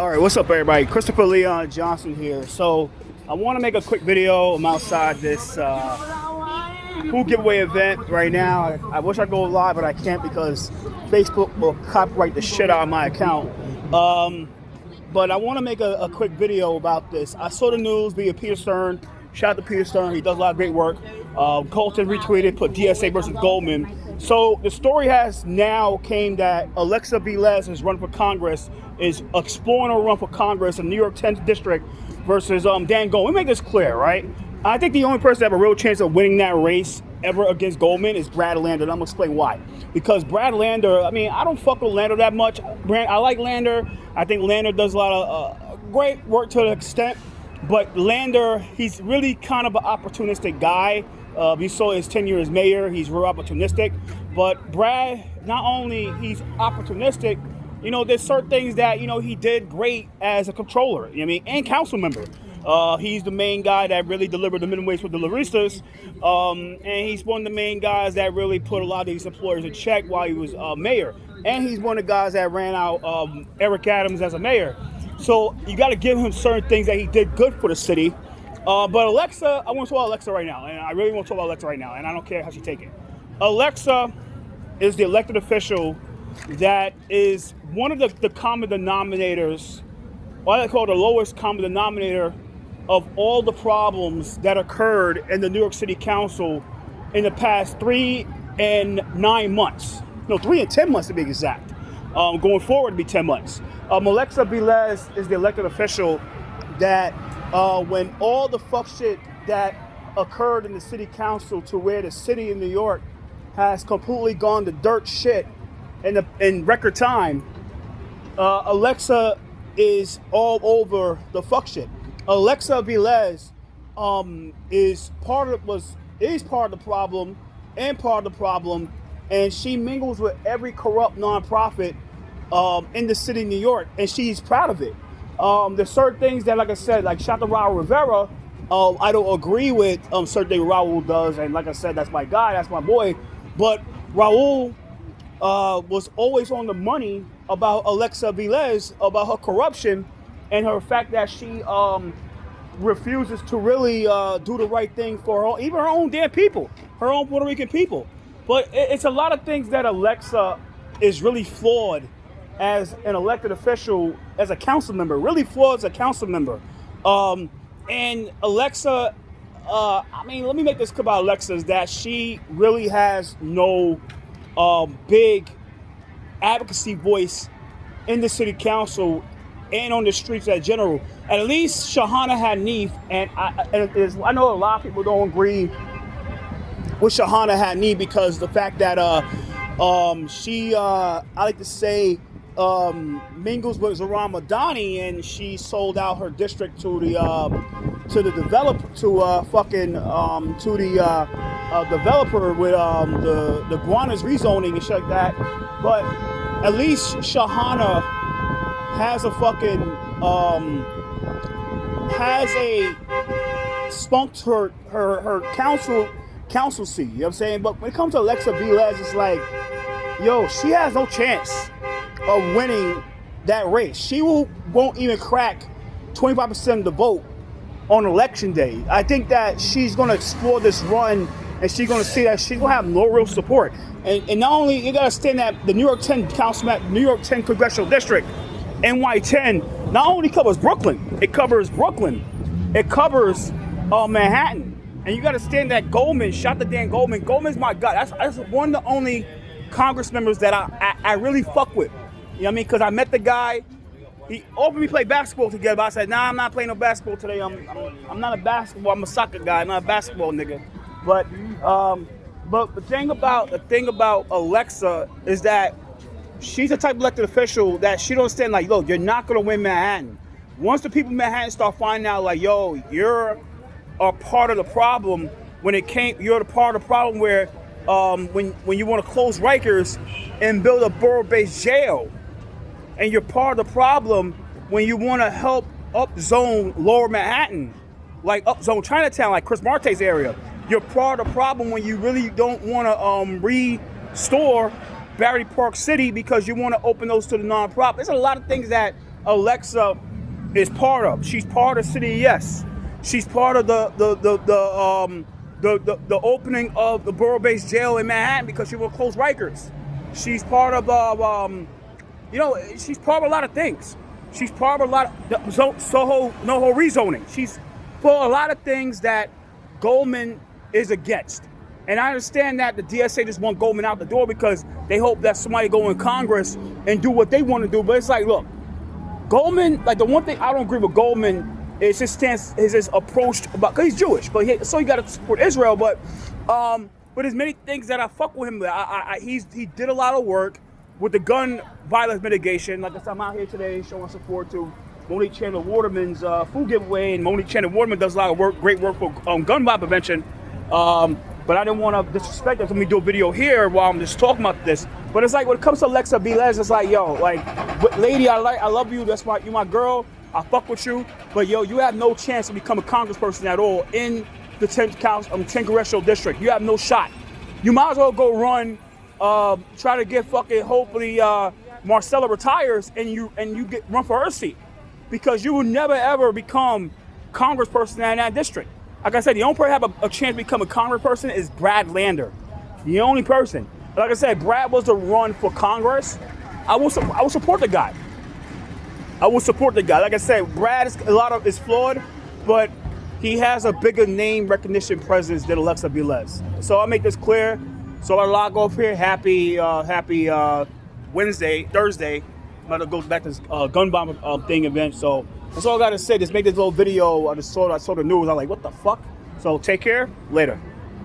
All right, what's up, everybody? Christopher Leon Johnson here. So I want to make a quick video. I'm outside this pool giveaway event right now. I wish I could go live, but I can't because Facebook will copyright the shit out of my account. But I want to make a quick video about this. I saw the news via Peter Stern. Shout out to Peter Stern. He does a lot of great work. Colton retweeted, put DSA versus Goldman. So the story has now came that Alexa Aviles is running for Congress, is exploring a run for Congress in New York 10th district versus Dan Goldman. Let me make this clear, right? I think the only person that have a real chance of winning that race ever against Goldman is Brad Lander, and I'm gonna explain why. Because Brad Lander, I mean, I don't fuck with Lander that much. I like Lander. I think Lander does a lot of great work to an extent, but Lander, he's really kind of an opportunistic guy. We saw his tenure as mayor, he's real opportunistic. But Brad, not only he's opportunistic, you know, there's certain things that, you know, he did great as a controller, you know what I mean, and council member. He's the main guy that really delivered the minimum wage for the Laristas, and he's one of the main guys that really put a lot of these employers in check while he was mayor. And he's one of the guys that ran out Eric Adams as a mayor. So you got to give him certain things that he did good for the city. But Alexa, I want to talk about Alexa right now, and I really want to talk about Alexa right now, and I don't care how she take it. Alexa is the elected official that is one of the common denominators, what I call the lowest common denominator of all the problems that occurred in the New York City Council in the past 3 and 9 months. No, 3 and 10 months to be exact. Going forward to be 10 months. Alexa Aviles is the elected official that when all the fuck shit that occurred in the city council to where the city of New York has completely gone to dirt shit in record time, Alexa is all over the fuck shit. Alexa Aviles is part of the problem and part of the problem, and she mingles with every corrupt nonprofit in the city of New York, and she's proud of it. There's certain things that, like I said, like shout to Raul Rivera, I don't agree with certain things Raul does, and like I said, that's my guy, that's my boy. But Raul was always on the money about Alexa Aviles, about her corruption, and her fact that she refuses to really do the right thing for even her own damn people, her own Puerto Rican people. But it's a lot of things that Alexa is really flawed as an elected official, as a council member, really flawed as a council member. And Alexa, I mean, let me make this clear about Alexa, is that she really has no big advocacy voice in the city council and on the streets in general. At least Shahana Hanif, and I know a lot of people don't agree with Shahana Hanif because the fact that she, I like to say, mingles with Zoran Madani, and she sold out her district to the developer, developer with the Guanas rezoning and shit like that. But at least Shahana has a fucking spunked her council seat. You know what I'm saying? But when it comes to Alexa Aviles, it's like, yo, she has no chance of winning that race. She won't even crack 25% of the vote on election day. I think that she's going to explore this run, and she's going to see that she's going to have no real support. And not only, you got to understand that the New York 10 New York 10 congressional district, NY-10, not only covers Brooklyn, it covers Manhattan. And you got to understand that Goldman, shout to Dan Goldman. Goldman's my guy. That's one of the only Congress members that I really fuck with. You know what I mean? Because I met the guy. He offered me to play basketball together, but I said, nah, I'm not playing no basketball today. I'm not a basketball. I'm a soccer guy. I'm not a basketball nigga. But the thing about Alexa is that she's the type of elected official that she don't stand like, look, you're not gonna win Manhattan. Once the people in Manhattan start finding out, like, yo, you're a part of the problem. You're the part of the problem where when you want to close Rikers and build a borough-based jail. And you're part of the problem when you want to help upzone Lower Manhattan, like upzone Chinatown, like Chris Marte's area. You're part of the problem when you really don't want to restore Battery Park City because you want to open those to the nonprofit. There's a lot of things that Alexa is part of. She's part of City Yes. She's part of the opening of the borough-based jail in Manhattan because she will close Rikers. She's part of she's part of a lot of things. She's part of a lot of Soho NoHo rezoning. She's for a lot of things that Goldman is against. And I understand that the DSA just want Goldman out the door because they hope that somebody go in Congress and do what they want to do. But it's like, look, Goldman, like the one thing I don't agree with Goldman is his stance, his approach about, because he's Jewish, but so you got to support Israel. But there's many things that I fuck with him. He did a lot of work with the gun violence mitigation. Like I said, I'm out here today showing support to Monique Chandler Waterman's food giveaway, and Monique Chandler Waterman does a lot of work, great work for gun violence prevention. But I didn't want to disrespect her. Let me do a video here while I'm just talking about this. But it's like when it comes to Alexa Aviles, it's like, yo, like, lady, I love you. That's why you my girl. I fuck with you. But yo, you have no chance to become a congressperson at all in the 10th congressional district. You have no shot. You might as well go run, try to get fucking, hopefully Marcella retires and you get run for her seat, because you will never ever become congressperson in that district. Like I said, the only person have a chance to become a congressperson is Brad Lander. The only person. Like I said, Brad was to run for Congress. I will support the guy. I will support the guy. Like I said, Brad is flawed, but he has a bigger name recognition presence than Alexa Aviles. So I'll make this clear. So I'll log off here. Happy Thursday. I'm about to go back to this gun bomb thing event. So that's all I got to say. Just make this little video. I saw the news. I was like, what the fuck? So take care. Later.